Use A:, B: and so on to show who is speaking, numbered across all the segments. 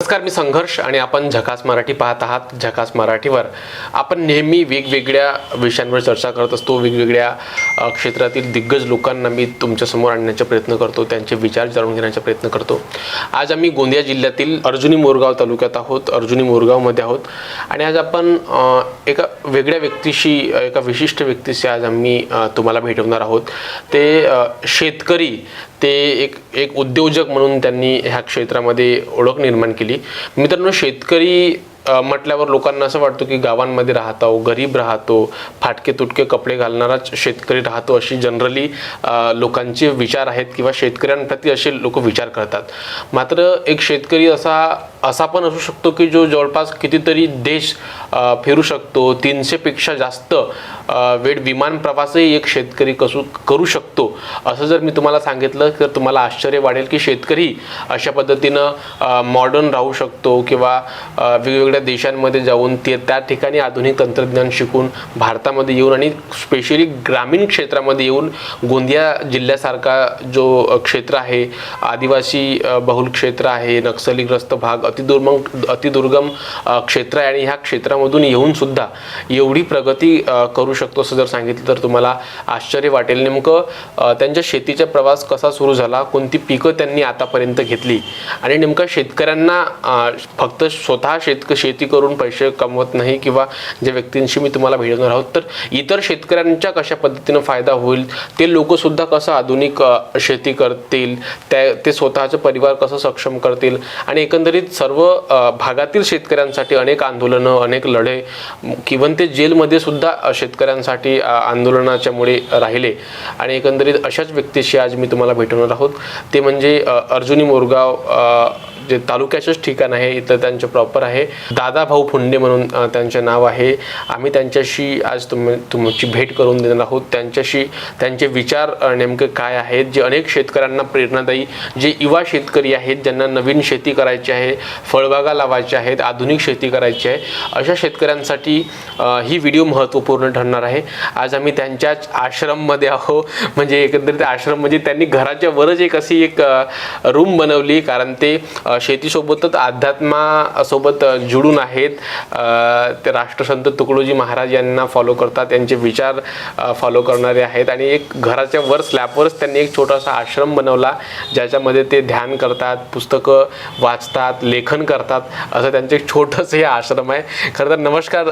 A: नमस्कार, मी संघर्ष आणि आपण झकास मराठी पाहत आहात. झकास मराठीवर आपण नेहमी वेगवेगळ्या विषयांवर चर्चा करत असतो. वेगवेगळ्या क्षेत्रातील दिग्गज लोकांना मी तुमच्यासमोर आणण्याचा प्रयत्न करतो, त्यांचे विचार जाणून घेण्याचा प्रयत्न करतो. आज आम्ही गोंदिया जिल्ह्यातील अर्जुनी मोरगाव तालुक्यात आहोत, अर्जुनी मोरगावमध्ये आहोत. आणि आज आपण एका वेगळ्या व्यक्तीशी, एका विशिष्ट व्यक्तीशी आज आम्ही तुम्हाला भेटवणार आहोत. ते शेतकरी, ते एक उद्योजक म्हणून त्यांनी ह्या क्षेत्रामध्ये ओळख निर्माण केली. मित्रांनो, शेतकरी म्हटल्यावर लोकांना असं वाटतं की गावांमध्ये राहतो, गरीब राहतो, फाटके तुटके कपडे घालणाराच शेतकरी राहतो, अशी जनरली लोकांचे विचार आहेत किंवा शेतकऱ्यांप्रती असे लोक विचार करतात. मात्र एक शेतकरी असा पण असू शकतो की जो जवळपास कितीतरी देश फिरू शकतो. 300 पेक्षा जास्त वेळ विमान प्रवासही एक शेतकरी करू शकतो. असं जर मी तुम्हाला सांगितलं तर तुम्हाला आश्चर्य वाटेल की शेतकरी अशा पद्धतीनं मॉडर्न राहू शकतो किंवा वेगवेगळ्या देशांमध्ये जाऊन त्या ठिकाणी आधुनिक तंत्रज्ञान शिकून भारतामध्ये येऊन आणि स्पेशली ग्रामीण क्षेत्रामध्ये येऊन गोंदिया जिल्ह्यासारखा जो क्षेत्र आहे, आदिवासी बहुल क्षेत्र आहे, नक्षलीग्रस्त भाग, अतिदुर्गम क्षेत्र आहे आणि ह्या क्षेत्रामधून येऊन सुद्धा एवढी प्रगती करू शकतो असं जर सांगितलं तर तुम्हाला आश्चर्य वाटेल. नेमकं त्यांच्या शेतीचा प्रवास कसा सुरू झाला, कोणती पिकं त्यांनी आतापर्यंत घेतली आणि नेमकं शेतकऱ्यांना फक्त स्वतः शेती करून पैसे कमवत नाही किंवा ज्या व्यक्तींशी मी तुम्हाला भेटणार आहोत तर इतर शेतकऱ्यांच्या कशा पद्धतीनं फायदा होईल, ते लोक सुद्धा कसं आधुनिक शेती करतील, ते स्वतःचा परिवार कसं सक्षम करतील आणि एकंदरीत सर्व भागातील शेतकऱ्यांसाठी अनेक आंदोलनं, अनेक लढे, किंवा ते जेलमध्ये सुद्धा शेतकऱ्यांसाठी आंदोलनाच्यामुळे राहिले. आणि एकंदरीत अशाच व्यक्तीशी आज मी तुम्हाला भेटवणार आहोत. ते म्हणजे अर्जुनी मोरगाव जे तालुक्याचंच ठिकाण आहे, इथं त्यांचं प्रॉपर आहे दादाभाऊ फुंडे म्हणून त्यांचे नाव आहे. आम्ही त्यांच्याशी आज तुमची भेट करून देणार आहोत. त्यांचे विचार नेमके काय आहेत, जे अनेक शेतकऱ्यांना प्रेरणादायी, जे युवा शेतकरी आहेत ज्यांना नवीन शेती करायची आहे, फळबागा लावायच्या आहेत, आधुनिक शेती करायची आहे, अशा शेतकऱ्यांसाठी ही व्हिडिओ महत्त्वपूर्ण ठरणार आहे. आज आम्ही त्यांच्याच आश्रममध्ये आहो. म्हणजे एकंदरीत आश्रम म्हणजे त्यांनी घराच्या वरच एक रूम बनवली, कारण ते शेतीसोबतच अध्यात्मासोबत जुळून आहेत. ते राष्ट्रसंत तुकडोजी महाराज यांना फॉलो करतात, त्यांचे विचार फॉलो करणारे आहेत आणि एक घराच्या वर स्लॅबवरच त्यांनी एक छोटासा आश्रम बनवला, ज्याच्यामध्ये ते ध्यान करतात, पुस्तकं वाचतात, लेखन करतात, असं त्यांचं एक छोटंसं हे आश्रम आहे. खरं तर नमस्कार,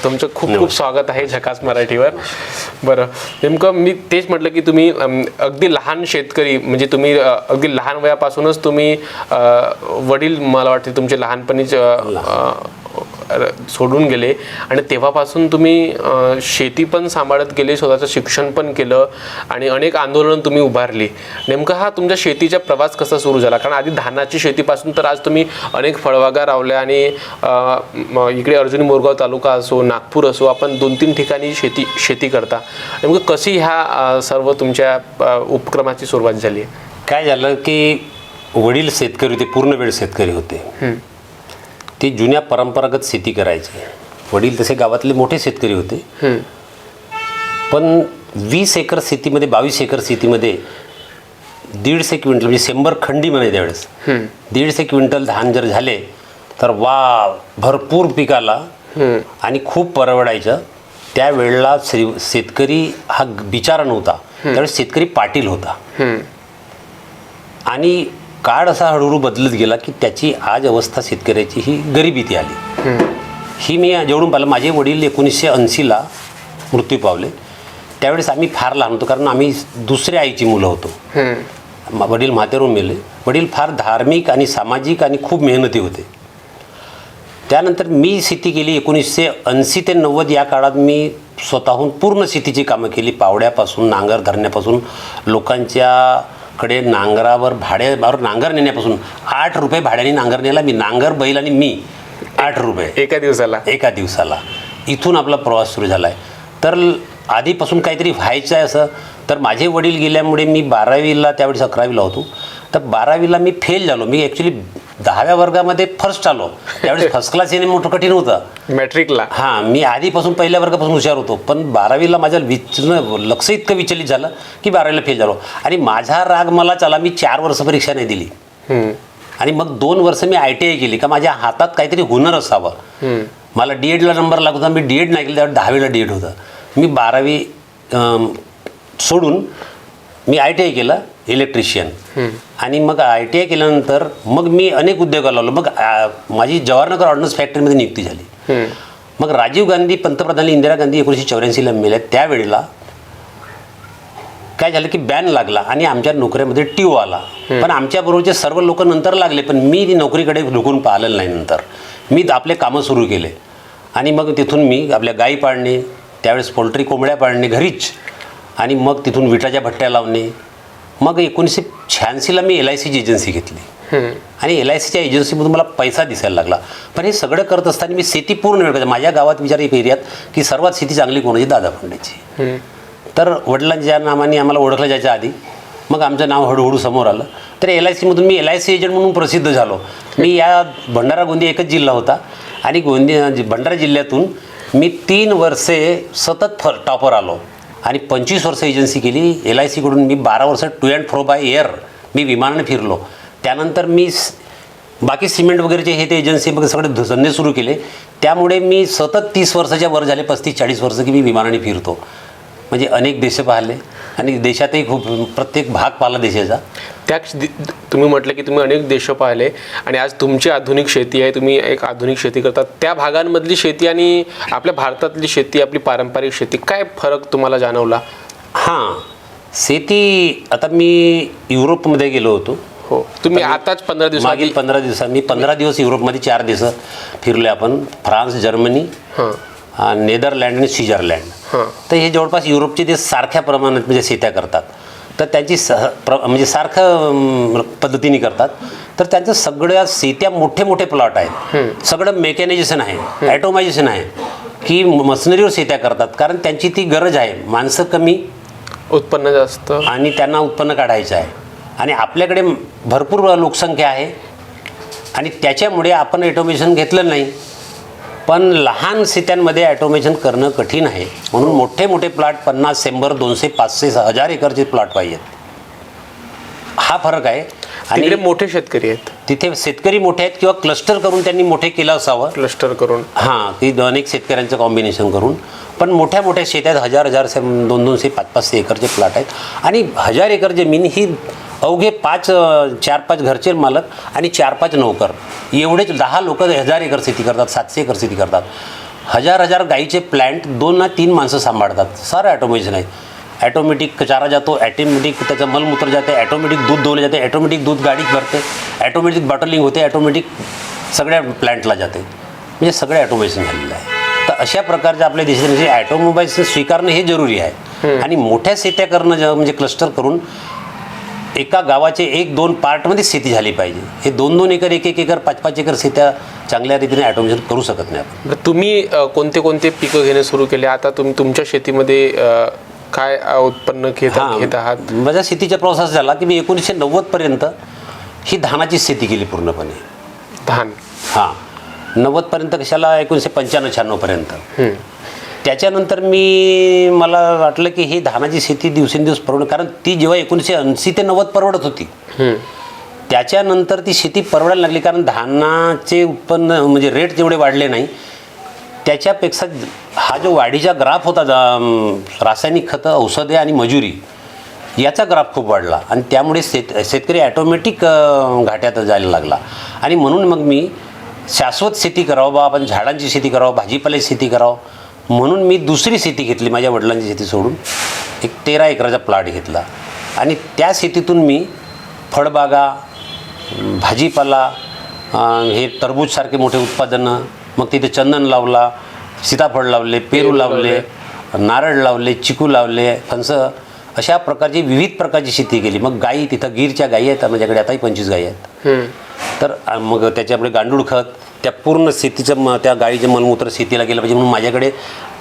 A: तुमचं खूप खूप स्वागत आहे झकास मराठीवर. बरं, नेमकं मी तेच म्हटलं की तुम्ही अगदी लहान शेतकरी, म्हणजे तुम्ही अगदी लहान वयापासूनच तुम्ही वडील, मला वाटते तुमचे लहानपणीच सोडून गेले आणि तेव्हापासून तुम्ही शेती पण सांभाळत गेले, स्वतःचं शिक्षण पण केलं आणि अनेक आंदोलन तुम्ही उभारली. नेमका हा तुमच्या शेतीचा प्रवास कसा सुरू झाला? कारण आधी धानाची शेतीपासून तर आज तुम्ही अनेक फळबागा लावल्या आणि इकडे अर्जुनी मोरगाव तालुका असो, नागपूर असो, आपण 2-3 ठिकाणी शेती करता. नेमकं कशी ह्या सर्व तुमच्या उपक्रमाची सुरुवात झाली?
B: काय झालं की वडील शेतकरी होते, पूर्ण वेळ शेतकरी होते. ते जुन्या परंपरागत शेती करायचे. वडील तसे गावातले मोठे शेतकरी होते, पण 20 एकर शेतीमध्ये, 22 एकर शेतीमध्ये 150 क्विंटल, म्हणजे 100 खंडी म्हणे त्यावेळेस, 150 क्विंटल धान जर झाले तर भरपूर पिकाला आणि खूप परवडायचं. त्यावेळेला शेतकरी हा बिचारा नव्हता, त्यावेळेस शेतकरी पाटील होता. आणि काळ असा हळूहळू बदलत गेला की त्याची आज अवस्था शेतकऱ्याची ही गरिबीती आली. ही मी जेवढून पाहिलं, माझे वडील 1980ला मृत्यू पावले. त्यावेळेस आम्ही फार लहान होतो, कारण आम्ही दुसऱ्या आईची मुलं होतो. वडील म्हातारून मेले. वडील फार धार्मिक आणि सामाजिक आणि खूप मेहनती होते. त्यानंतर मी शेती केली. 1980 ते 90 या काळात मी स्वतःहून पूर्ण शेतीची कामं केली. पावड्यापासून, नांगर धरण्यापासून, लोकांच्याकडे भाड्यावर नांगर नेण्यापासून. 8 रुपये भाड्याने नांगर नेला मी. नांगर, बैल आणि मी 8 रुपये
A: एका दिवसाला.
B: इथून आपला प्रवास सुरू झाला आहे. तर आधीपासून काहीतरी व्हायचं आहे असं. तर माझे वडील गेल्यामुळे मी 12वीला, त्यावेळेस 11वीला होतो, तर 12वीला मी फेल झालो. मी ॲक्च्युली 10व्या वर्गामध्ये फर्स्ट आलो. त्यावेळेस फर्स्ट क्लास येणे मोठं कठीण होतं
A: मॅट्रिकला.
B: हां, मी आधीपासून पहिल्या वर्गापासून हुशार होतो, पण 12वीला माझ्या लक्ष इतकं विचलित झालं की 12वीला फेल झालो. आणि माझा राग मला चला, मी 4 वर्ष परीक्षा नाही दिली. आणि मग 2 वर्ष मी ITI केली का माझ्या हातात काहीतरी हुनर असावं. मला DEDला नंबर लागत होता, मी DED नाही केलं, त्यावेळी 10वीला DED होतं. मी 12वी सोडून मी ITI केलं इलेक्ट्रिशियन. आणि मग ITI केल्यानंतर मग मी अनेक उद्योगाला लावलो. मग माझी जवाहरनगर ऑर्डनन्स फॅक्टरीमध्ये नियुक्ती झाली. मग राजीव गांधी पंतप्रधान इंदिरा गांधी 1984ला मेल्या त्यावेळेला काय झालं की बॅन लागला आणि आमच्या नोकऱ्यामध्ये ट्यू आला. पण आमच्याबरोबरचे सर्व लोक नंतर लागले, पण मी ती नोकरीकडे झुकून पाहिलेलं नाही. नंतर मी आपले कामं सुरू केले आणि मग तिथून मी आपल्या गाई पाळणे, त्यावेळेस पोल्ट्री कोंबड्या पाळणे घरीच, आणि मग तिथून विटाच्या भट्ट्या लावणे. मग 1986ला मी LICची एजन्सी घेतली आणि LICच्या एजन्सीमधून मला पैसा दिसायला लागला. पण हे सगळं करत असताना मी शेती पूर्ण वेळ करायची. माझ्या गावात विचार एक एरियात की सर्वात शेती चांगली कोणाची, दादा फंडेची. तर वडिलांच्या नावाने आम्हाला ओळखलं जायच्या आधी मग आमचं नाव हळूहळू समोर आलं. तर LICमधून मी LIC एजंट म्हणून प्रसिद्ध झालो. मी या भंडारा गोंदिया एकच जिल्हा होता आणि भंडारा जिल्ह्यातून मी 3 वर्षे सतत टॉपर आलो आणि 25 वर्ष एजन्सी केली. LICकडून मी 12 वर्ष to and fro by air मी विमानाने फिरलो. त्यानंतर मी बाकी सिमेंट वगैरेचे हे ते एजन्सी वगैरे सगळे धंदे सुरू केले. त्यामुळे मी सतत 30 वर्षाच्या वर झाले, 35-40 वर्ष की मी विमानाने फिरतो. म्हणजे अनेक देश पाहिले आणि देशातही खूप प्रत्येक भाग पाहिला देशाचा.
A: तुम्ही म्हटलं की तुम्ही अनेक देश पाहिले आणि आज तुमची आधुनिक शेती आहे, तुम्ही एक आधुनिक शेती करतात. त्या भागांमधली शेती आणि आपल्या भारतातली शेती, आपली पारंपरिक शेती, काय फरक तुम्हाला जाणवला?
B: हां, शेती आता मी युरोपमध्ये गेलो होतो.
A: हो, तुम्ही आताच 15 दिवस
B: मागील 15 दिवसात मी 15 दिवस युरोपमध्ये 4 दिवस फिरले आपण. फ्रान्स, जर्मनी, नेदरलँड आणि स्वित्झर्लंड. तर हे जवळपास युरोपचे देश सारख्या प्रमाणात म्हणजे शेत्या करतात. तर त्यांची म्हणजे सारखं पद्धतीने करतात. तर त्यांचं सगळ्या शेत्या मोठे मोठे प्लॉट आहेत. सगळं मेकॅनायझेशन आहे, ॲटोमायझेशन आहे, की मशिनरीवर शेत्या करतात. कारण त्यांची ती गरज आहे. माणसं कमी,
A: उत्पन्न जास्त,
B: आणि त्यांना उत्पन्न काढायचं आहे. आणि आपल्याकडे भरपूर लोकसंख्या आहे आणि त्याच्यामुळे आपण ॲटोमेशन घेतलं नाही. पण लहान शेत्यांमध्ये ॲटोमेशन करणं कठीण आहे. म्हणून मोठे मोठे प्लॉट 50, 100, 200, 500, 1000 एकरचे प्लॉट पाहिजेत. हा फरक आहे.
A: आणि मोठे शेतकरी आहेत
B: तिथे, शेतकरी मोठे आहेत किंवा क्लस्टर करून त्यांनी मोठे केलं असावं.
A: क्लस्टर करून,
B: हां, की अनेक शेतकऱ्यांचं कॉम्बिनेशन करून. पण मोठ्या मोठ्या शेतात 1000, 200, 500 एकरचे प्लॉट आहेत. आणि 1000 एकर जमीन ही अवघे 4-5 घरचे मालक आणि 4-5 नोकर एवढेच 10 लोक 1000 एकर शेती करतात, 700 एकर शेती करतात. 1000 गाईचे प्लॅन्ट 2 ना 3 माणसं सांभाळतात. सारं ॲटोमेशन आहे. ॲटोमॅटिक चारा जातो, ॲटोमॅटिक त्याचं मलमूत्र जाते, ॲटोमॅटिक दूध धुवलं जाते, ॲटोमॅटिक दूध गाडीत भरते, ॲटोमॅटिक बॉटलिंग होते, ॲटोमॅटिक सगळ्या प्लॅन्टला जाते. म्हणजे सगळं ॲटोमेशन झालेलं आहे. तर अशा प्रकारच्या आपल्या देशात म्हणजे ॲटोमोबाईल्स स्वीकारणं हे जरुरी आहे. आणि मोठ्या शेत्या करणं म्हणजे क्लस्टर करून एका गावाचे 1-2 पार्टमध्ये शेती झाली पाहिजे. हे 2-2 एकर, 1-1 एकर, 5-5 एकर शेत्या चांगल्या रीतीने ॲटोमेशन करू शकत नाही आपण.
A: तुम्ही कोणते कोणते पिकं घेणे सुरू केले? आता तुम्ही तुमच्या शेतीमध्ये काय उत्पन्न घेत आहात?
B: माझ्या शेतीचा प्रोसेस झाला की मी 1990 पर्यंत ही धानाची शेती केली पूर्णपणे.
A: धान,
B: हां, 90 पर्यंत, कशाला 1995-96 पर्यंत. त्याच्यानंतर मला वाटलं की ही धानाची शेती दिवसेंदिवस परवडत, कारण ती जेव्हा 1980 ते 90 परवडत होती, त्याच्यानंतर ती शेती परवडायला लागली. कारण धानाचे उत्पन्न म्हणजे रेट जेवढे वाढले नाही, त्याच्यापेक्षा हा जो वाढीचा ग्राफ होता, रासायनिक खतं, औषधे आणि मजुरी याचा ग्राफ खूप वाढला. आणि त्यामुळे शेतकरी ॲटोमॅटिक घाट्यात जायला लागला. आणि म्हणून मग मी शाश्वत शेती करावं बा, आपण झाडांची शेती करावं, भाजीपाल्याची शेती करावं म्हणून मी दुसरी शेती घेतली. माझ्या वडिलांची शेती सोडून एक 13 एकराचा प्लॉट घेतला. आणि त्या शेतीतून मी फळबागा, भाजीपाला, हे टरबूजसारखे मोठे उत्पादनं, मग तिथे चंदन लावला, सीताफळ लावले, पेरू लावले, नारळ लावले, चिकू लावले, फणस, अशा प्रकारची विविध प्रकारची शेती केली. मग गाई, तिथं गिरच्या गाई आहेत माझ्याकडे, आताही 25 गाई आहेत. तर मग त्याच्यामुळे गांडूळ खत, त्या पूर्ण शेतीचं त्या गाईचं मलमूत्र शेतीला गेलं पाहिजे म्हणून माझ्याकडे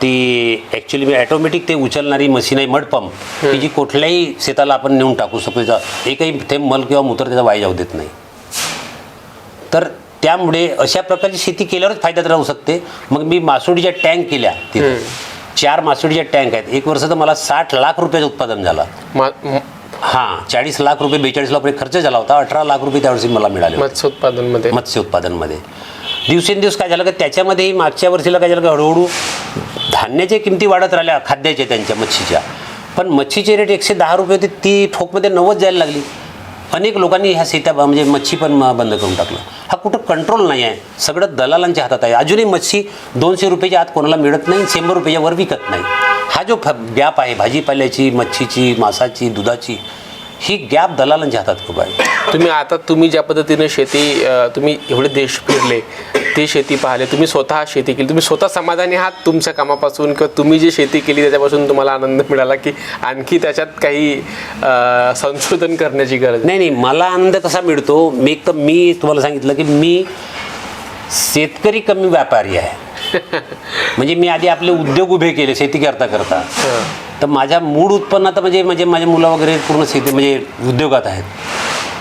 B: ती ॲक्च्युली मी ॲटोमॅटिक ते उचलणारी मशीन आहे, मडपंप, की जी कुठल्याही शेताला आपण नेऊन टाकू शकतो. एकही थेंब मल किंवा मूत्र त्याचा वाया जाऊ देत नाही. तर त्यामुळे अशा प्रकारची शेती केल्यावरच फायद्यात राहू शकते. मग मी मासोडीच्या टँक केल्या, तिथे 4 मासोडीच्या टँक आहेत. 1 वर्ष तर मला 60 लाख रुपयाचं उत्पादन झालं. हां 40 लाख रुपये 42 लाख रुपये खर्च झाला होता. 18 लाख रुपये त्यावर्षी मला मिळाले होते. मत्स्य उत्पादनमध्ये दिवसेंदिवस काय झालं की त्याच्यामध्येही मागच्या वर्षीला काय झालं की हळूहळू धान्याच्या किमती वाढत राहिल्या खाद्याच्या त्यांच्या मच्छीच्या. पण मच्छीचे रेट 110 रुपये होते, ती ठोकमध्ये 90 जायला लागली. अनेक लोकांनी ह्या शेत्या म्हणजे मच्छी पण बंद करून टाकलं. हा कुठं कंट्रोल नाही आहे, सगळं दलालांच्या हातात आहे. अजूनही मच्छी 200 रुपयाच्या आत कोणाला मिळत नाही, 100 रुपयाच्या वर विकत नाही. हा जो गॅप आहे भाजीपाल्याची, मच्छीची, मासाची, दुधाची, ही गॅप दलालांच्या हातात खूप आहे.
A: तुम्ही ज्या पद्धतीने शेती तुम्ही एवढे देश फिरले, ते शेती पाहिले, तुम्ही स्वतः शेती केली, तुम्ही स्वतः समाधानी आहात तुमच्या कामापासून, किंवा तुम्ही जी शेती केली त्याच्यापासून तुम्हाला आनंद मिळाला, की आणखी त्याच्यात काही संशोधन करण्याची गरज?
B: नाही, मला आनंद कसा मिळतो, मी तुम्हाला सांगितलं की मी शेतकरी कमी व्यापारी आहे. म्हणजे मी आधी आपले उद्योग उभे केले शेती करता करता. तर माझ्या मूळ उत्पन्नात म्हणजे माझे मुलं वगैरे पूर्ण शेती म्हणजे उद्योगात आहेत.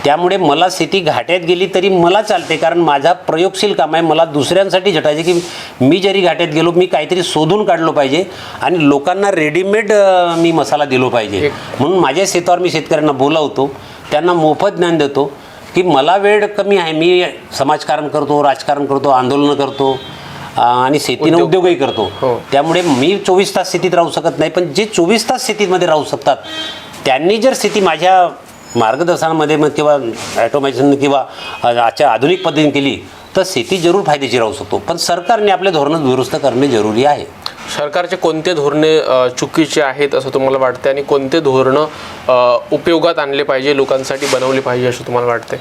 B: त्यामुळे मला शेती घाट्यात गेली तरी मला चालते, कारण माझा प्रयोगशील काम आहे. मला दुसऱ्यांसाठी झटायचे की मी जरी घाट्यात गेलो, मी काहीतरी शोधून काढलो पाहिजे आणि लोकांना रेडीमेड मी मसाला दिलो पाहिजे. म्हणून माझ्या शेतावर मी शेतकऱ्यांना बोलावतो, त्यांना मोफत ज्ञान देतो की मला वेळ कमी आहे, मी समाजकारण करतो, राजकारण करतो, आंदोलनं करतो आणि शेतीनं उद्योगही करतो. त्यामुळे मी 24 तास शेतीत राहू शकत नाही, पण जे 24 तास शेतीमध्ये राहू शकतात त्यांनी जर शेती माझ्या मार्गदर्शनामध्ये किंवा ॲटोमेशन किंवा आजच्या आधुनिक पद्धतीने केली तर शेती जरूर फायदेशीर राहू शकतो. पण सरकारने आपले धोरणं दुरुस्त करणे जरुरी आहे.
A: सरकारचे कोणते धोरणे चुकीचे आहेत असं तुम्हाला वाटते, आणि कोणते धोरणं उपयोगात आणले पाहिजे, लोकांसाठी बनवले पाहिजे असं तुम्हाला वाटते?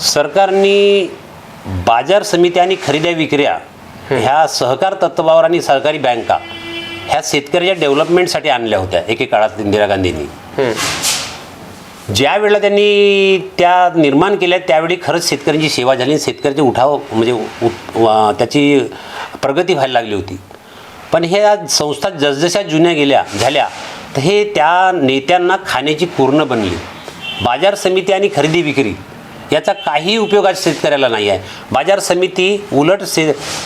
B: सरकारने बाजार समित्या आणि खरेद्या विक्र्या ह्या सहकार तत्वावर आणि सहकारी बँका ह्या शेतकऱ्याच्या डेव्हलपमेंटसाठी आणल्या होत्या एके काळात इंदिरा गांधींनी. ज्या वेळेला त्यांनी त्या निर्माण केल्या त्यावेळी खरंच शेतकऱ्यांची सेवा झाली, शेतकऱ्याचे उठाव म्हणजे त्याची प्रगती व्हायला लागली होती. पण हे आज संस्था जसजशा जुन्या झाल्या तर हे त्या नेत्यांना खाण्याची पूर्ण बनली. बाजार समिती आणि खरेदी विक्री याचा काही उपयोग आज शेतकऱ्याला नाही आहे. बाजार समिती उलट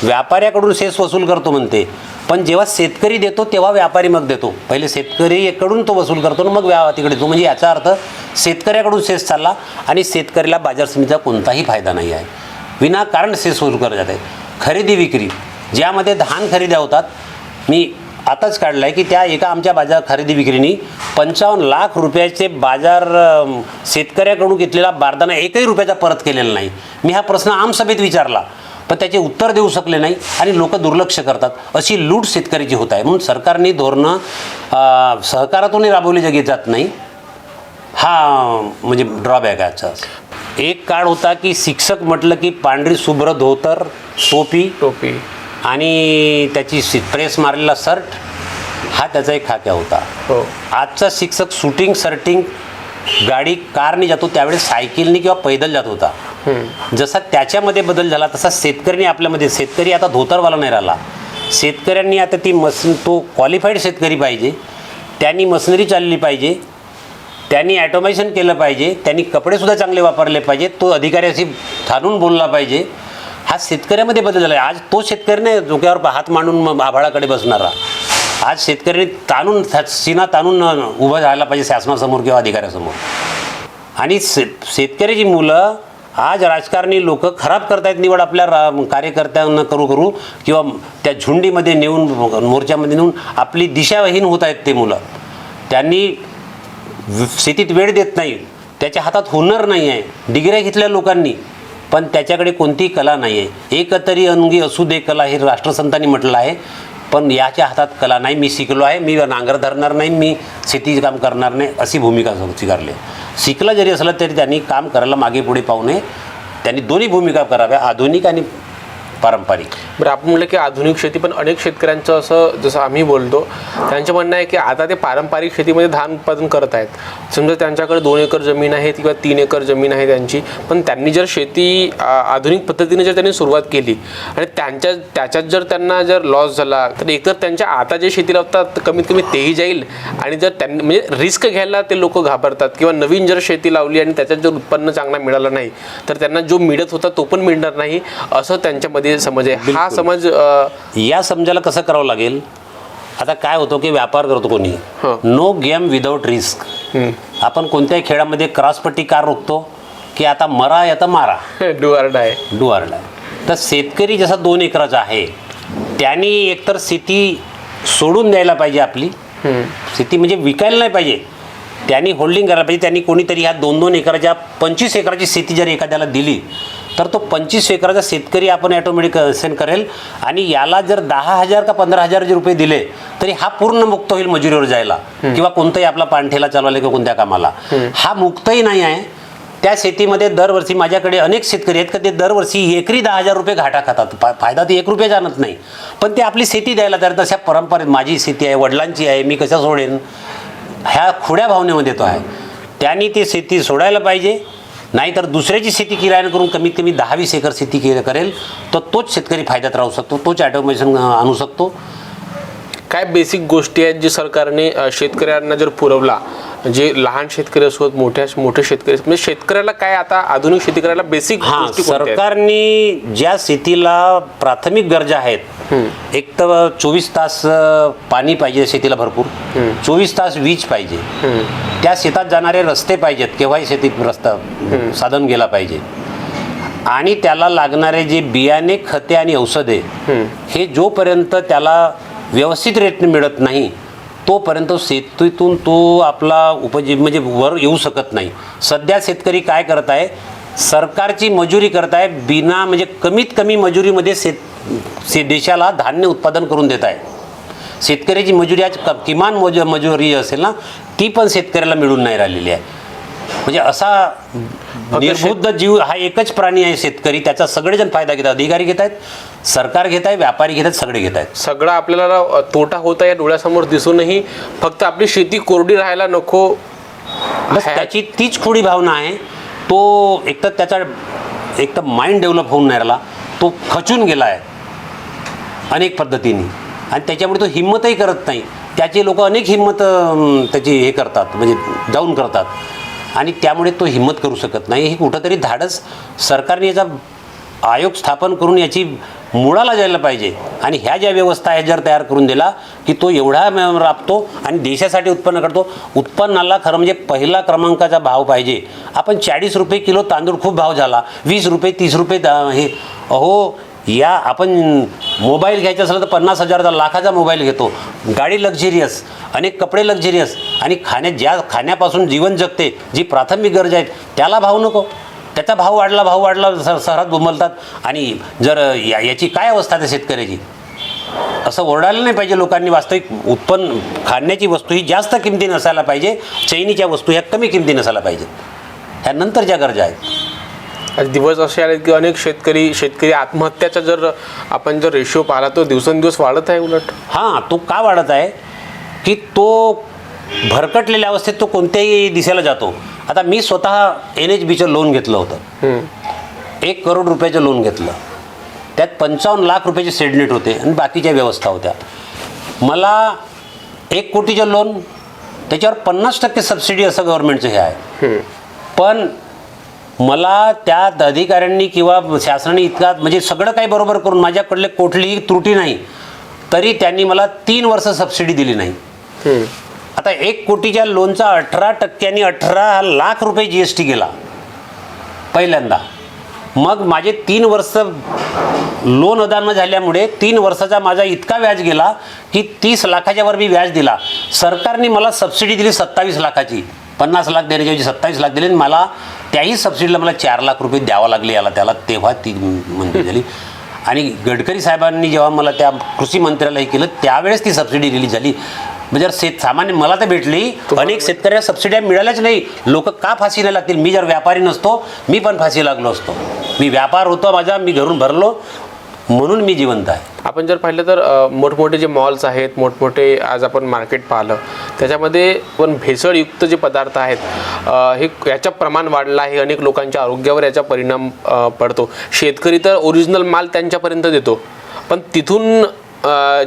B: व्यापाऱ्याकडून सेस वसूल करतो म्हणते, पण जेव्हा शेतकरी देतो तेव्हा व्यापारी मग देतो. पहिले शेतकरीकडून तो वसूल करतो ना मग तिकडे देतो. म्हणजे याचा अर्थ शेतकऱ्याकडून सेस चालला आणि शेतकऱ्याला बाजार समितीचा कोणताही फायदा नाही आहे. विनाकारण सेस वसूल करत जात आहे. खरेदी विक्री ज्यामध्ये धान खरेद्या होतात, मी आताच काढलं आहे की त्या एका आमच्या बाजार खरेदी विक्रीनी 55 लाख रुपयाचे बाजार शेतकऱ्याकडून घेतलेला बारदाना 1ही रुपयाचा परत केलेला नाही. मी हा प्रश्न आमसभेत विचारला पण त्याचे उत्तर देऊ शकले नाही आणि लोक दुर्लक्ष करतात. अशी लूट शेतकऱ्याची होत आहे. म्हणून सरकारने धोरणं सहकारातूनही राबवली जात नाही. हा म्हणजे ड्रॉबॅक आहे याचा. एक काळ होता की शिक्षक म्हटलं की पांढरी शुभ्र धोतर, टोपी आणि त्याची प्रेस मारलेला शर्ट, हा त्याचा एक खाक्या होता. आजचा शिक्षक शूटिंग शर्टिंग गाडी कारने जातो, त्यावेळेस सायकलने किंवा पैदल जात होता. जसा त्याच्यामध्ये बदल झाला तसा शेतकऱ्यांनी आपल्यामध्ये, शेतकरी आता धोतरवाला नाही राहिला. शेतकऱ्यांनी आता ती तो क्वालिफाईड शेतकरी पाहिजे, त्यांनी मशिनरी चालली पाहिजे, त्यांनी ॲटोमेशन केलं पाहिजे, त्यांनी कपडेसुद्धा चांगले वापरले पाहिजे, तो अधिकाऱ्याशी ठाणून बोलला पाहिजे. हा शेतकऱ्यामध्ये बदल झाला आहे. आज तो शेतकरी नाही डोक्यावर हात मांडून आभाळाकडे बसणारा. आज शेतकऱ्यांनी सीना ताणून उभं राहायला पाहिजे शासनासमोर किंवा अधिकाऱ्यासमोर. आणि शेतकऱ्याची मुलं आज राजकारणी लोक खराब करतायत निवड आपल्या कार्यकर्त्यांना करू किंवा त्या झुंडीमध्ये नेऊन मोर्चामध्ये नेऊन आपली दिशाहीन होत आहेत. ते मुलं त्यांनी शेतीत वेळ देत नाही, त्याच्या हातात हुनर नाही आहे. डिग्र्या घेतल्या लोकांनी पण त्याच्याकडे कोणतीही कला नाही आहे. एकतरी अंगी असू दे कला हे राष्ट्रसंतांनी म्हटलं आहे, पण याच्या हातात कला नाही. मी शिकलो आहे, मी नांगर धरणार नाही, मी शेतीचं काम करणार नाही, अशी भूमिका स्वीकारली. शिकला जरी असलं तरी त्यांनी काम करायला मागे पुढे पाहू नये. त्यांनी दोन्ही भूमिका कराव्या, आधुनिक आणि पारंपरिक.
A: बरं, आपण म्हटलं की आधुनिक शेती, पण अनेक शेतकऱ्यांचं असं जसं आम्ही बोलतो त्यांचं म्हणणं आहे की आता ते पारंपरिक शेतीमध्ये धान उत्पादन करत आहेत. समजा त्यांच्याकडे 2 एकर जमीन आहे किंवा 3 एकर जमीन आहे त्यांची, पण त्यांनी जर शेती आधुनिक पद्धतीने जर त्यांनी सुरुवात केली आणि त्याच्यात जर त्यांना जर लॉस झाला तर एकतर त्यांच्या आता जे शेती लावतात कमीत कमी तेही जाईल, आणि जर त्यांनी म्हणजे रिस्क घ्यायला ते लोक घाबरतात, किंवा नवीन जर शेती लावली आणि त्याच्यात जर उत्पन्न चांगलं मिळालं नाही तर त्यांना जो मिळत होता तो पण मिळणार नाही, असं त्यांच्यामध्ये समज आहे. हा समज
B: या समजायला कसं करावं लागेल, आता काय होतं की व्यापार करतो कोणी,
A: हं.
B: No game without risk. आपण कोणत्याही खेळामध्ये क्रॉसपट्टी कार रोखतो की आता मरा या तर मारा,
A: do or die.
B: Do or die. तर शेतकरी जसा 2 एकराचा आहे त्यांनी एकतर शेती सोडून द्यायला पाहिजे, आपली शेती म्हणजे विकायला नाही पाहिजे, त्यांनी होल्डिंग करायला पाहिजे. त्यांनी कोणीतरी ह्या 2-2 एकराच्या 25 एकराची शेती जर एखाद्याला दिली तर तो 25 एकराचा शेतकरी आपण ॲटोमॅटिक सेंड करेल. आणि याला जर 10,000 का 15,000 रुपये दिले तरी हा पूर्ण मुक्त होईल मजुरीवर जायला किंवा कोणताही आपला पाणठेला चालवायला किंवा कोणत्या कामाला. हा मुक्तही नाही आहे. त्या शेतीमध्ये दरवर्षी माझ्याकडे अनेक शेतकरी आहेत का ते दरवर्षी एकरी 10,000 रुपये घाटा खातात. फायदा ते 1 रुपया जाणत नाही, पण ते आपली शेती द्यायला तयार. तशा परंपरेत माझी शेती आहे, वडिलांची आहे, मी कशा सोडेन, ह्या खुड्या भावनेमध्ये तो आहे. त्यांनी ती शेती सोडायला पाहिजे. नाहीतर दुसऱ्याची शेती किरायानं करून कमीत कमी 10-20 एकर शेती करेल तर तोच शेतकरी फायद्यात राहू शकतो, तोच ऑटोमेशन आणू शकतो.
A: काय बेसिक गोष्टी आहेत जे सरकारने शेतकऱ्यांना जर पुरवला, जे लहान शेतकरी असोत मोठे शेतकरी, म्हणजे शेतकऱ्याला काय आता आधुनिक शेती करायला बेसिक गोष्टी कोणत्या आहेत?
B: सरकारने ज्या शेतीला प्राथमिक गरजा आहेत, एक तर 24 तास पाणी पाहिजे शेतीला भरपूर, 24 तास वीज पाहिजे, त्या शेतात जाणारे रस्ते पाहिजेत, केव्हाही शेतीत रस्ता साधन गेला पाहिजे, आणि त्याला लागणारे जे बियाणे, खते आणि औषधे हे जोपर्यंत त्याला व्यवस्थित रेटने मिळत नाही तोपर्यंत शेतीतून तो आपला म्हणजे वर येऊ शकत नाही. सध्या शेतकरी काय करत आहे, सरकारची मजुरी करत आहे, बिना म्हणजे कमीत कमी मजुरीमध्ये देशाला धान्य उत्पादन करून देत आहे. शेतकऱ्याची मजुरी आज किमान मजुरी असेल ना, ती पण शेतकऱ्याला मिळून नाही राहिलेली आहे. म्हणजे असा निर्बुद्ध जीव हा एकच प्राणी आहे शेतकरी. त्याचा सगळेजण फायदा घेतात, अधिकारी घेत आहेत, सरकार घेत आहे, व्यापारी घेत आहेत, सगळे घेत आहेत.
A: सगळा आपल्याला तोटा होता या डोळ्यासमोर दिसूनही फक्त आपली शेती कोरडी राहायला नको,
B: बस त्याची तीच खोडी भावना आहे. तो एक तर माइंड डेव्हलप होऊन नाही राहिला, तो खचून गेला आहे अनेक पद्धतीने, आणि त्याच्यामुळे तो हिंमतही करत नाही. त्याचे लोक अनेक हिंमत त्याची हे करतात, म्हणजे डाऊन करतात, आणि त्यामुळे तो हिंमत करू शकत नाही. हे कुठंतरी धाडस सरकारने याचा आयोग स्थापन करून याची मुळाला जायला पाहिजे. आणि ह्या ज्या व्यवस्था आहे जर तयार करून दिला की तो एवढा राबतो आणि देशासाठी उत्पन्न करतो. उत्पन्नाला खरं म्हणजे पहिला क्रमांकाचा भाव पाहिजे. आपण 40 रुपये किलो तांदूळ खूप भाव झाला, 20 रुपये 30 रुपये हे अहो, या आपण मोबाईल घ्यायचा असला तर 50,000चा लाखाचा मोबाईल घेतो, गाडी लक्झरियस, अनेक कपडे लक्झरियस, आणि खाण्यापासून जीवन जगते जी प्राथमिक गरज आहेत त्याला भाव नको. त्याचा भाव वाढला शहरात बुमलतात. आणि जर याची काय अवस्था आहे शेतकऱ्याची, असं ओरडायला नाही पाहिजे लोकांनी. वास्तविक उत्पन्न खाण्याची वस्तू ही जास्त किमती नसायला पाहिजे, चैनीच्या वस्तू ह्या कमी किमती नसायला पाहिजे. ह्यानंतर ज्या गरजा आहेत.
A: आज दिवस असे आले की अनेक शेतकरी आत्महत्याचा जर आपण जर रेशो पाहिला तो दिवसेंदिवस वाढत आहे. उलट
B: हां, तो का वाढत आहे की तो भरकटलेल्या अवस्थेत तो कोणत्याही दिशेला जातो. आता मी स्वतः NHBचं लोन घेतलं होतं, 1 करोड रुपयाचं लोन घेतलं. त्यात 55 लाख रुपयाचे सेडनेट होते आणि बाकीच्या व्यवस्था होत्या. मला 1 कोटीचं लोन, त्याच्यावर 50% सबसिडी असं गव्हर्नमेंटचं हे आहे. पण मला त्यात अधिकाऱ्यांनी किंवा शासनाने इतका म्हणजे सगळं काही बरोबर करून माझ्याकडले कुठलीही त्रुटी नाही तरी त्यांनी मला 3 वर्ष सबसिडी दिली नाही. आता 1 कोटीच्या लोनचा 18% 18 लाख रुपये GST गेला पहिल्यांदा. मग माझे 3 वर्ष लोन अदा न झाल्यामुळे 3 वर्षाचा माझा इतका व्याज गेला की 30 लाखाच्या वर मी व्याज दिला. सरकारने मला सबसिडी दिली 27 लाखाची, 50 लाख देण्याच्या 27 लाख दिले, आणि मला त्याही सबसिडीला मला 4 लाख रुपये द्यावं लागले त्याला, तेव्हा ती मंजूर झाली. आणि गडकरी साहेबांनी जेव्हा मला त्या कृषी मंत्र्याला हे केलं त्यावेळेस ती सबसिडी रिलीज झाली. म्हणजे सामान्य मला तर भेटली, अनेक शेतकऱ्यांना सबसिड्या मिळाल्याच नाही. लोक का फाशीला लागतील? मी जर व्यापारी नसतो मी पण फाशी लागलो असतो. मी व्यापार होतो माझा, मी घरून भरलो म्हणून मी जिवंत आहे.
A: आपण जर पाहिलं तर मोठमोठे जे मॉल्स आहेत, मोठमोठे आज आपण मार्केट पाहिलं त्याच्यामध्ये पण भेसळयुक्त जे पदार्थ आहेत हे याचं प्रमाण वाढलं आहे. अनेक लोकांच्या आरोग्यावर याचा परिणाम पडतो. शेतकरी तर ओरिजिनल माल त्यांच्यापर्यंत देतो, पण तिथून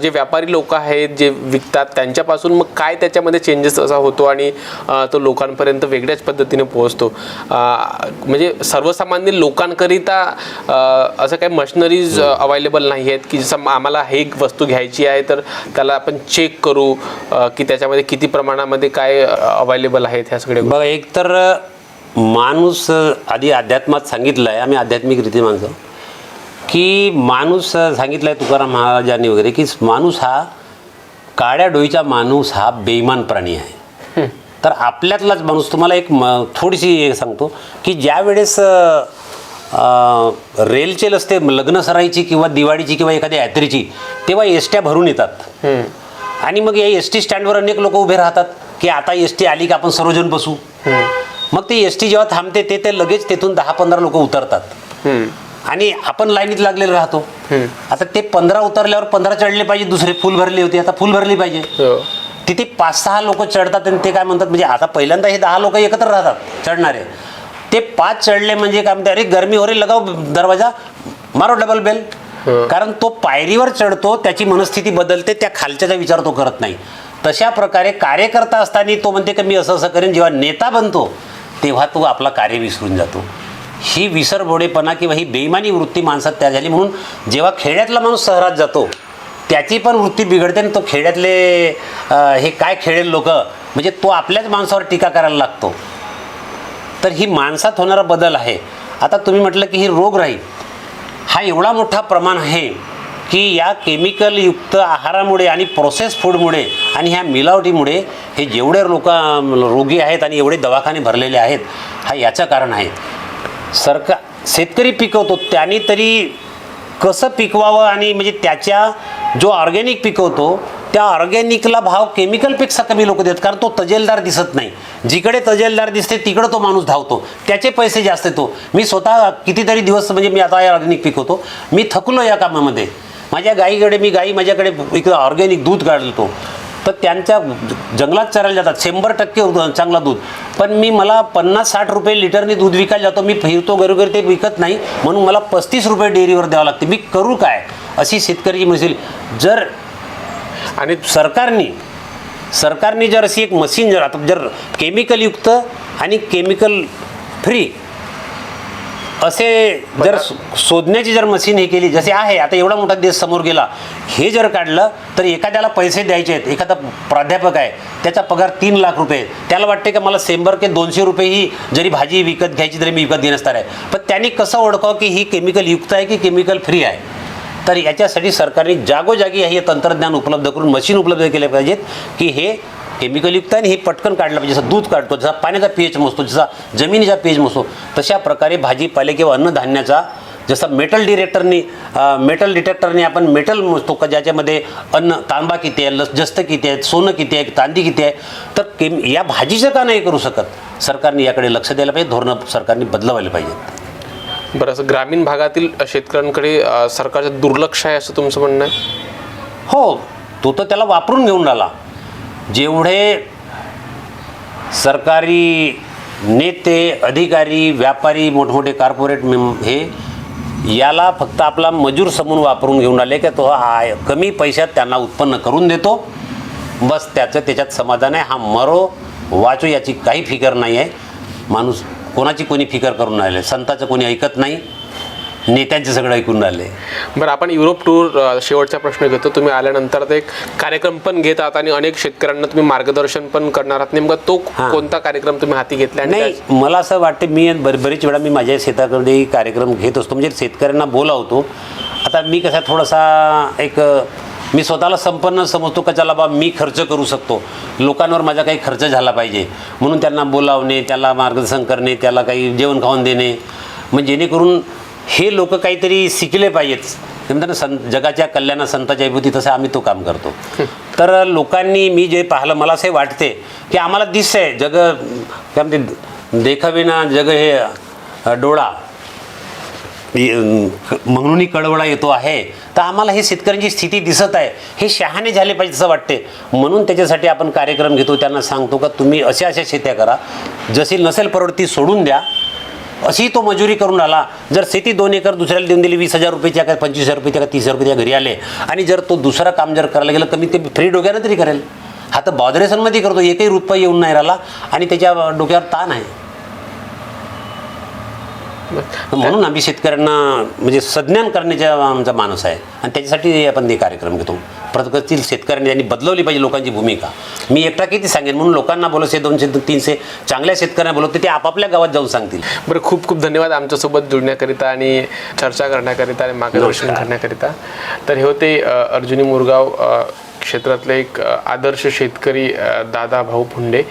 A: जे व्यापारी लोक आहेत जे विकतात त्यांच्यापासून मग काय त्याच्यामध्ये चेंजेस असा होतो आणि तो लोकांपर्यंत वेगळ्याच पद्धतीने पोहोचतो? म्हणजे सर्वसामान्य लोकांकरिता असं काही मशिनरीज अवेलेबल नाही आहेत की जसं आम्हाला हे एक वस्तू घ्यायची आहे तर त्याला आपण चेक करू की त्याच्यामध्ये किती प्रमाणामध्ये काय अवेलेबल आहेत ह्या सगळ्या
B: बघा, एक तर माणूस आधी अध्यात्मात सांगितलं आहे, आम्ही आध्यात्मिक रीती मानतो की माणूस सांगितलं आहे तुकाराम महाराजांनी वगैरे की माणूस हा काळ्या डोईचा माणूस हा बेईमान प्राणी आहे. तर आपल्यातलाच माणूस, तुम्हाला एक थोडीशी हे सांगतो की ज्या वेळेस रेलचेल असते लग्न सराईची किंवा दिवाळीची किंवा एखाद्या यात्रेची, तेव्हा एसट्या भरून येतात आणि मग या एस टी स्टँडवर अनेक लोक उभे राहतात की आता एस टी आली की आपण सर्वजण बसू. मग ती एस टी जेव्हा थांबते ते लगेच तेथून 10-15 लोक उतरतात आणि आपण लाईनीत लागलेले राहतो. आता ते 15 उतरल्यावर 15 चढले पाहिजे, दुसरे फुल भरले होते, आता फुल भरली पाहिजे. तिथे 5-6 लोक चढतात आणि ते काय म्हणतात, म्हणजे आता पहिल्यांदा हे 10 लोक एकत्र राहतात चढणारे, ते 5 चढले म्हणजे काय म्हणते, अरे गरमी हो रे, लगाव दरवाजा, मारो डबल बेल. कारण तो पायरीवर चढतो, त्याची मनस्थिती बदलते, त्या खालच्याचा विचार तो करत नाही. तशा प्रकारे कार्यकर्ता असताना तो म्हणते की मी असं असं करेन, जेव्हा नेता बनतो तेव्हा तो आपला कार्य विसरून जातो. ही विसरबोडेपणा किंवा ही बेईमानी वृत्ती माणसात त्या झाली. म्हणून जेव्हा खेड्यातला माणूस शहरात जातो त्याची पण वृत्ती बिघडते आणि तो खेड्यातले हे काय खेळेल लोक, म्हणजे तो आपल्याच माणसावर टीका करायला लागतो. तर ही माणसात होणारा बदल आहे. आता तुम्ही म्हटलं की ही रोगराई हा एवढा मोठा प्रमाण आहे की या केमिकलयुक्त आहारामुळे आणि प्रोसेस फूडमुळे आणि ह्या मिलावटीमुळे हे जेवढे लोक रोगी आहेत आणि एवढे दवाखाने भरलेले आहेत, हा याचं कारण आहे. शेतकरी पिकवतो त्याने तरी कसं पिकवावं, आणि म्हणजे त्याच्या जो ऑर्गॅनिक पिकवतो त्या ऑर्गॅनिकला भाव केमिकलपेक्षा कमी लोक देतात, कारण तो तजेलदार दिसत नाही. जिकडे तजेलदार दिसते तिकडं तो माणूस धावतो, त्याचे पैसे जास्त येतो. मी स्वतः कितीतरी दिवस, म्हणजे मी आता ऑर्गॅनिक पिकवतो, मी थकलो या कामामध्ये. माझ्या गाई माझ्याकडे एक ऑर्गॅनिक दूध काढतो, तर त्यांच्या जंगलात चरायला जातात, 100% चांगला दूध, पण मला 50-60 रुपये लिटरनी दूध विकायला जातो. मी फिरतो घरोघरी, ते विकत नाही, म्हणून मला 35 रुपये डेअरीवर द्यावं लागते. मी करू काय? अशी शेतकऱ्याची मशीन. जर आणि सरकारने जर अशी एक मशीन जर केमिकलयुक्त आणि केमिकल फ्री असे जर शोधण्याची जर मशीन हे केली, जसे आहे आता एवढा मोठा देश समोर गेला, हे जर काढलं तर एखाद्याला पैसे द्यायचे आहेत. एखादा प्राध्यापक आहे, त्याचा पगार 3 लाख रुपये, त्याला वाटते का मला 100-200 रुपये ही जरी भाजी विकत घ्यायची तरी मी विकत घेण्यास आहे. पण त्यांनी कसं ओळखावं की ही केमिकलयुक्त आहे की केमिकल फ्री आहे? तर याच्यासाठी सरकारने जागोजागी हे तंत्रज्ञान उपलब्ध करून मशीन उपलब्ध केले पाहिजेत की हे केमिकलयुक्त आहे आणि हे पटकन काढलं पाहिजे. जसं दूध काढतो, जसा पाण्याचा पीएच मोजतो, जसा जमिनीचा पीएच मोजतो, तशा प्रकारे भाजीपाले किंवा अन्नधान्याचा जसं मेटल डिटेक्टरने आपण मेटल मोजतो का, ज्याच्यामध्ये अन्न तांबा किती आहे, जस्त किती आहे, सोनं किती आहे, चांदी किती आहे. तर या भाजीचं का नाही करू शकत? सरकारने याकडे लक्ष द्यायला पाहिजे, धोरणं सरकारने बदलवायला पाहिजेत.
A: बरं, असं ग्रामीण भागातील शेतकऱ्यांकडे सरकारचं दुर्लक्ष आहे असं तुमचं म्हणणं आहे?
B: हो, तो तर त्याला वापरून घेऊन राहिला. जेवढे सरकारी नेते, अधिकारी, व्यापारी, मोठमोठे कॉर्पोरेट हे याला फक्त आपला मजूर समून वापरून घेऊन आले की तो कमी पैशात त्यांना उत्पन्न करून देतो, बस त्याच्यात समाधान आहे. हा मरो वाचो याची काही फिकर नाही आहे. माणूस कोणाची कोणी फिकर करून राहिले, संतांचं कोणी ऐकत नाही, नेत्यांचे सगळं ऐकून राहिले.
A: बरं, आपण युरोप टूर शेवटचा प्रश्न घेतो. तुम्ही आल्यानंतर ते एक कार्यक्रम पण घेत आहात आणि अनेक शेतकऱ्यांना तुम्ही मार्गदर्शन पण करणार आहात. नेमका तो कोणता कार्यक्रम तुम्ही हाती घेतला?
B: नाही, मला असं वाटतं, मी बरीच वेळा मी माझ्या शेताकडे कार्यक्रम घेत असतो, म्हणजे शेतकऱ्यांना बोलावतो. आता मी कसा थोडासा मी स्वतःला संपन्न समजतो का, चला बा मी खर्च करू शकतो, लोकांवर माझा काही खर्च झाला पाहिजे म्हणून त्यांना बोलावणे, त्याला मार्गदर्शन करणे, त्याला काही जेवण खाऊन देणे, म्हणजे जेणेकरून हे लोक काहीतरी शिकले पाहिजेत. ते म्हणतात ना, जगाच्या कल्याणा संताच्या विभूती, तसं आम्ही तो काम करतो. तर लोकांनी मी जे पाहिलं, मला असे वाटते की आम्हाला दिसतंय जग काय म्हणते, देखावेना जग हे डोळा म्हणूनही कळवळा येतो आहे. तर आम्हाला हे शेतकऱ्यांची स्थिती दिसत आहे, हे शहाणे झाले पाहिजे असं वाटते. म्हणून त्याच्यासाठी आपण कार्यक्रम घेतो, त्यांना सांगतो का तुम्ही अशा शेत्या करा, जशी नसेल परवडती सोडून द्या, अशी तो मजुरी करून राहिला. जर शेती 2 एकर दुसऱ्याला देऊन दिली 20,000 रुपयाच्या का 25,000 रुपयाच्या का 30,000 रुपयाच्या घरी आले, आणि जर तो दुसरा काम जर करायला गेलं कमीत कमी फ्री डोक्यानं तरी करेल. हा तर बॉदरेशनमध्ये करतो, एकही रुपया येऊन नाही राहिला आणि त्याच्या डोक्यावर ताण आहे. म्हणून आम्ही शेतकऱ्यांना म्हणजे संज्ञान करण्याचा आमचा माणूस आहे आणि त्याच्यासाठी आपण ते कार्यक्रम घेतो. प्रगतशील शेतकऱ्यांनी त्यांनी बदलवली पाहिजे लोकांची भूमिका. मी एकटा किती सांगेन, म्हणून लोकांना बोलवसे 200 300 चांगल्या शेतकऱ्यांना बोलवते, ते आपापल्या गावात जाऊन सांगतील.
A: बरं, खूप खूप धन्यवाद आमच्यासोबत जुळण्याकरिता आणि चर्चा करण्याकरिता आणि मार्गदर्शन करण्याकरिता. तर हे होते अर्जुनी मोरगाव क्षेत्रातले एक आदर्श शेतकरी दादा भाऊ फुंडे.